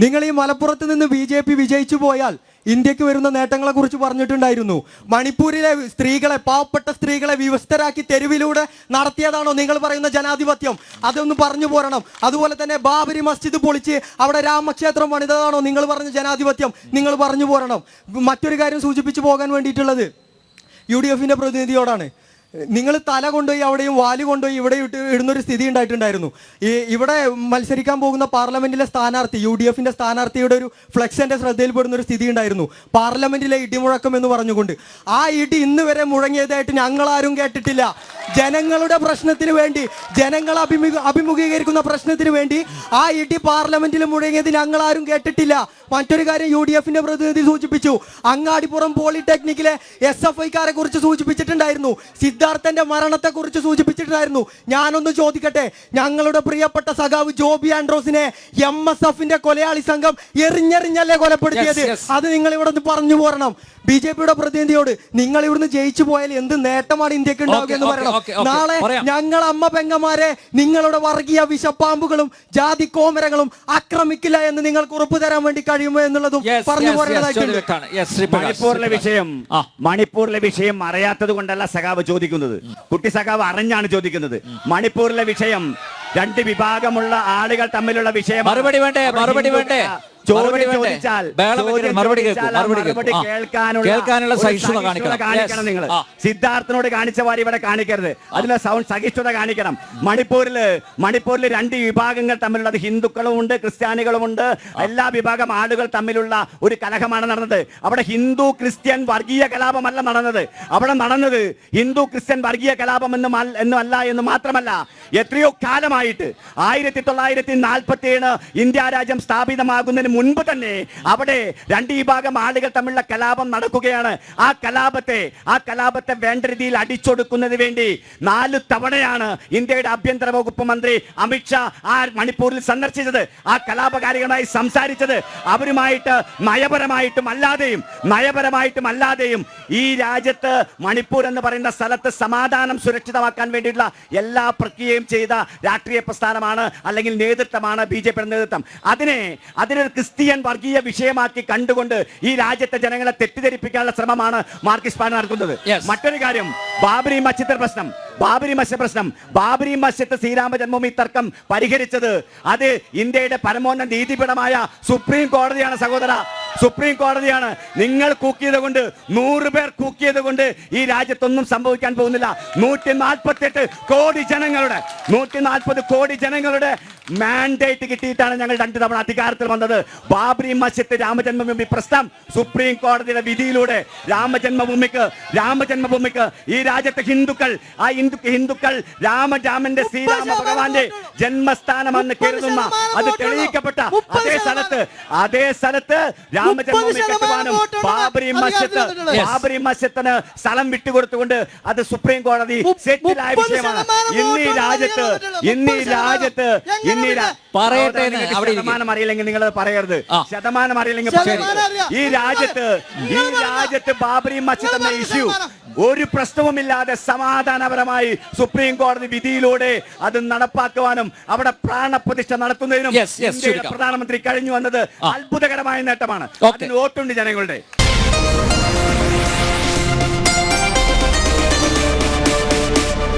നിങ്ങൾ ഈ മലപ്പുറത്ത് നിന്ന് BJP വിജയിച്ചു പോയാൽ ഇന്ത്യക്ക് വരുന്ന നേട്ടങ്ങളെ കുറിച്ച് പറഞ്ഞിട്ടുണ്ടായിരുന്നു. മണിപ്പൂരിലെ സ്ത്രീകളെ, പാവപ്പെട്ട സ്ത്രീകളെ വിവസ്തരാക്കി തെരുവിലൂടെ നടത്തിയതാണോ നിങ്ങൾ പറയുന്ന ജനാധിപത്യം? അതൊന്ന് പറഞ്ഞു പോരണം. അതുപോലെ തന്നെ ബാബരി മസ്ജിദ് പൊളിച്ച് അവിടെ രാമക്ഷേത്രം പണിതതാണോ നിങ്ങൾ പറഞ്ഞ ജനാധിപത്യം? നിങ്ങൾ പറഞ്ഞു പോരണം. മറ്റൊരു കാര്യം സൂചിപ്പിച്ചു പോകാൻ വേണ്ടിയിട്ടുള്ളത് UDFന്റെ പ്രതിനിധിയോടാണ്. നിങ്ങൾ തല കൊണ്ടുപോയി അവിടെയും വാല് കൊണ്ടുപോയി ഇവിടെ ഇടുന്നൊരു സ്ഥിതി ഉണ്ടായിട്ടുണ്ടായിരുന്നു. ഇവിടെ മത്സരിക്കാൻ പോകുന്ന പാർലമെന്റിലെ സ്ഥാനാർത്ഥി, UDFന്റെ സ്ഥാനാർത്ഥിയുടെ ഒരു ഫ്ലെക്സ് എൻ്റെ ശ്രദ്ധയിൽപ്പെടുന്ന ഒരു സ്ഥിതി ഉണ്ടായിരുന്നു. പാർലമെന്റിലെ ഇടിമുഴക്കം എന്ന് പറഞ്ഞുകൊണ്ട്. ആ ഇടി ഇന്ന് വരെ മുഴങ്ങിയതായിട്ട് ഞങ്ങളാരും കേട്ടിട്ടില്ല. ജനങ്ങളുടെ പ്രശ്നത്തിന് വേണ്ടി, ജനങ്ങൾ അഭിമുഖീകരിക്കുന്ന പ്രശ്നത്തിന് വേണ്ടി ആ ഇടി പാർലമെന്റിൽ മുഴങ്ങിയത് ഞങ്ങളാരും കേട്ടിട്ടില്ല. മറ്റൊരു കാര്യം UDFന്റെ പ്രതിനിധി സൂചിപ്പിച്ചു. അങ്ങാടിപ്പുറം പോളിടെക്നിക്കിലെ SFIക്കാരെ കുറിച്ച് സൂചിപ്പിച്ചിട്ടുണ്ടായിരുന്നു. സിദ്ധാർത്ഥന്റെ മരണത്തെ കുറിച്ച് സൂചിപ്പിച്ചിട്ടുണ്ടായിരുന്നു. ഞാനൊന്ന് ചോദിക്കട്ടെ, ഞങ്ങളുടെ പ്രിയപ്പെട്ട സഖാവ് ജോബി ആൻഡ്രോസിനെ MSFന്റെ കൊലയാളി സംഘം എറിഞ്ഞെറിഞ്ഞല്ലേ കൊലപ്പെടുത്തിയത്? അത് നിങ്ങൾ ഇവിടെ പറഞ്ഞു പോരണം. BJPയുടെ പ്രതിനിധിയോട് നിങ്ങൾ ഇവിടുന്ന് ജയിച്ചു പോയാൽ എന്ത് നേട്ടമാണ് ഇന്ത്യക്ക് ഉണ്ടാവുക എന്ന് പറയണം. നാളെ ഞങ്ങൾ അമ്മ പെങ്ങന്മാരെ നിങ്ങളുടെ വർഗീയ വിഷപ്പാമ്പുകളും ജാതി കോമരങ്ങളും ആക്രമിക്കില്ല എന്ന് നിങ്ങൾക്ക് ഉറപ്പ് തരാൻ വേണ്ടി കഴിയുമോ എന്നുള്ളതും പറഞ്ഞു പോരേണ്ടതായിട്ടുണ്ട്. മണിപ്പൂരിലെ വിഷയം അറിയാത്തത് കൊണ്ടല്ല സഖാവ് ചോദിക്കുന്നത്, കുട്ടി സഖാവ് അറിഞ്ഞാണ് ചോദിക്കുന്നത്. മണിപ്പൂരിലെ വിഷയം രണ്ട് വിഭാഗമുള്ള ആളുകൾ തമ്മിലുള്ള വിഷയം. മറുപടി വേണ്ടേ? കേൾക്കാനുള്ള സഹിഷ്ണുത കാണിക്കണം. നിങ്ങൾ സിദ്ധാർത്ഥനോട് കാണിച്ച വാരി ഇവിടെ കാണിക്കരുത്. അതിന് സഹിഷ്ണുത കാണിക്കണം. മണിപ്പൂരിൽ രണ്ട് വിഭാഗങ്ങൾ തമ്മിലുള്ളത്, ഹിന്ദുക്കളും ഉണ്ട്, ക്രിസ്ത്യാനികളും ഉണ്ട്. എല്ലാ വിഭാഗം ആളുകൾ തമ്മിലുള്ള ഒരു കലഹമാണ് നടന്നത്. അവിടെ ഹിന്ദു ക്രിസ്ത്യൻ വർഗീയ കലാപമല്ല നടന്നത്. അവിടെ നടന്നത് ഹിന്ദു ക്രിസ്ത്യൻ വർഗീയ കലാപം എന്നല്ല എന്ന് മാത്രമല്ല, എത്രയോ കാലമായിട്ട് 1947 ഇന്ത്യ രാജ്യം സ്ഥാപിതമാകുന്നതിന് മുൻപ് തന്നെ അവിടെ രണ്ട് വിഭാഗം ആളുകൾ തമ്മിലുള്ള കലാപം നടക്കുകയാണ്. ആ കലാപത്തെ വേണ്ട രീതിയിൽ അടിച്ചൊടുക്കുന്നതിന് വേണ്ടി 4 തവണയാണ് ഇന്ത്യയുടെ ആഭ്യന്തര വകുപ്പ് മന്ത്രി അമിത്ഷാ ആ മണിപ്പൂരിൽ സന്ദർശിച്ചത്, ആ കലാപകാരികളുമായി സംസാരിച്ചത്. അവരുമായിട്ട് നയപരമായിട്ടും അല്ലാതെയും ഈ രാജ്യത്ത് മണിപ്പൂർ എന്ന് പറയുന്ന സ്ഥലത്ത് സമാധാനം സുരക്ഷിതമാക്കാൻ വേണ്ടിയിട്ടുള്ള എല്ലാ പ്രക്രിയയും ചെയ്ത രാഷ്ട്രീയ പ്രസ്ഥാനമാണ്, അല്ലെങ്കിൽ നേതൃത്വമാണ് BJPയുടെ നേതൃത്വം. അതിനൊരു ക്രിസ്ത്യൻ വർഗീയ വിഷയമാക്കി കണ്ടുകൊണ്ട് ഈ രാജ്യത്തെ ജനങ്ങളെ തെറ്റിദ്ധരിപ്പിക്കാനുള്ള ശ്രമമാണ് മാർക്സിസ്റ്റ് പാർട്ടി നടത്തുന്നത്. മറ്റൊരു കാര്യം, ബാബരി മസ്ജിദ് പ്രശ്നം. ബാബരി മസ്ജിദ് ശ്രീരാമ ജന്മഭൂമി തർക്കം പരിഹരിച്ചത് അത് ഇന്ത്യയുടെ പരമോന്നത നീതിപീഠമായ സുപ്രീം കോടതിയാണ് സഹോദര. സുപ്രീം കോടതിയാണ്. നിങ്ങൾ കൂക്കിയത് കൊണ്ട്, 100 പേർ കൂക്കിയത് കൊണ്ട് ഈ രാജ്യത്തൊന്നും സംഭവിക്കാൻ പോകുന്നില്ല. 140 കോടി ജനങ്ങളുടെ മാൻഡേറ്റ് കിട്ടിയിട്ടാണ് ഞങ്ങൾ 2 തവണ അധികാരത്തിൽ വന്നത്. ബാബരി മസ്ജിദ് രാമജന്മഭൂമി പ്രശ്നം സുപ്രീം കോടതിയുടെ വിധിയിലൂടെ രാമജന്മഭൂമിക്ക് ഈ രാജ്യത്തെ ഹിന്ദുക്കൾ രാമന്റെ ശ്രീരാമ ഭഗവാന്റെ ജന്മസ്ഥാനമെന്ന് കരുതുന്ന, അത് തെളിയിക്കപ്പെട്ട അതേ സ്ഥലത്ത് രാമജന്മഭൂമി കെട്ടുവാനും ബാബരി മസ്ജിദിന് സ്ഥലം വിട്ടുകൊടുത്തുകൊണ്ട് അത് സുപ്രീം കോടതി സെറ്റിലായ വിഷയമാണ്. ഇന്ന് ഈ രാജ്യത്ത് ശതമാനം അറിയില്ലെങ്കിൽ നിങ്ങൾ പറയരുത്. ശതമാനം അറിയില്ലെങ്കിൽ ഈ രാജ്യത്ത് ബാബരി മസ്ജിദ് എന്ന ഇഷ്യൂ ഒരു പ്രശ്നവുമില്ലാതെ സമാധാനപരമായി സുപ്രീം കോടതി വിധിയിലൂടെ അത് നടപ്പാക്കുവാനും അവിടെ പ്രാണപ്രതിഷ്ഠ നടത്തുന്നതിനും ഇന്ത്യയുടെ പ്രധാനമന്ത്രി കഴിഞ്ഞു വന്നത് അത്ഭുതകരമായ നേട്ടമാണ്. അതിന് വോട്ടുണ്ട് ജനങ്ങളുടെ.